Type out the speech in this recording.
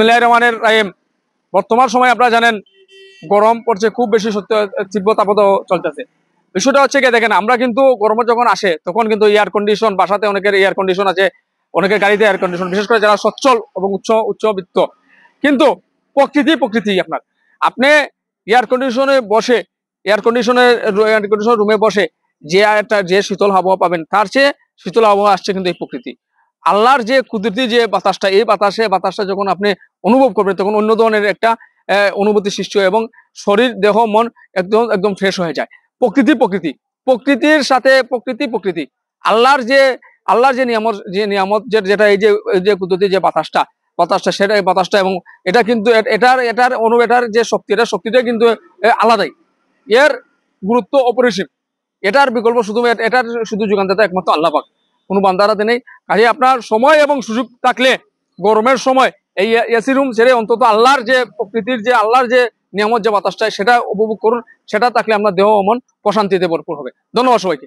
বিসমিল্লাহির রহমানির রহিম। বর্তমান সময় আপনারা জানেন গরম পড়ছে, খুব বেশি সত্য তীব্র তাপদাহ চলতেছে। বিষয়টা হচ্ছে গিয়ে দেখেন, আমরা কিন্তু গরমে যখন আসে তখন কিন্তু এয়ার কন্ডিশন, বাসাতে অনেকের এয়ার কন্ডিশন আছে, অনেকের গাড়িতে এয়ার কন্ডিশন, বিশেষ করে যারা সচ্ছল এবং উচ্চবিত্ত। কিন্তু প্রকৃতি আপনি এয়ার কন্ডিশনে বসে, এয়ার কন্ডিশন রুমে বসে যে শীতল আবহাওয়া পাবেন, তার চেয়ে শীতল আবহাওয়া আসছে কিন্তু এই প্রকৃতি। আল্লাহর যে কুদরতি যে বাতাসটা, এই বাতাসটা যখন আপনি অনুভব করবেন তখন অন্য ধরনের একটা অনুভূতি সৃষ্টি হয় এবং শরীর দেহ মন একদম ফ্রেশ হয়ে যায়। প্রকৃতির সাথে প্রকৃতি আল্লাহর নিয়ামত যেটা এই যে কুদরতি যে বাতাসটা এবং এটা কিন্তু এটার যে শক্তিটা কিন্তু আলাদাই। এর গুরুত্ব অপরিসীম। এটার বিকল্প এটার শুধু যোগানদাতা একমাত্র আল্লাহ পাক, কোনো বান্দার হাতে নেই। কাজে আপনার সময় এবং সুযোগ থাকলে গরমের সময় এই এসি রুম ছেড়ে অন্তত আল্লাহর যে নিয়ামত যে বাতাসটা, সেটা উপভোগ করুন। সেটা থাকলে আপনার দেহ ও মন প্রশান্তিতে ভরপুর হবে। ধন্যবাদ সবাইকে।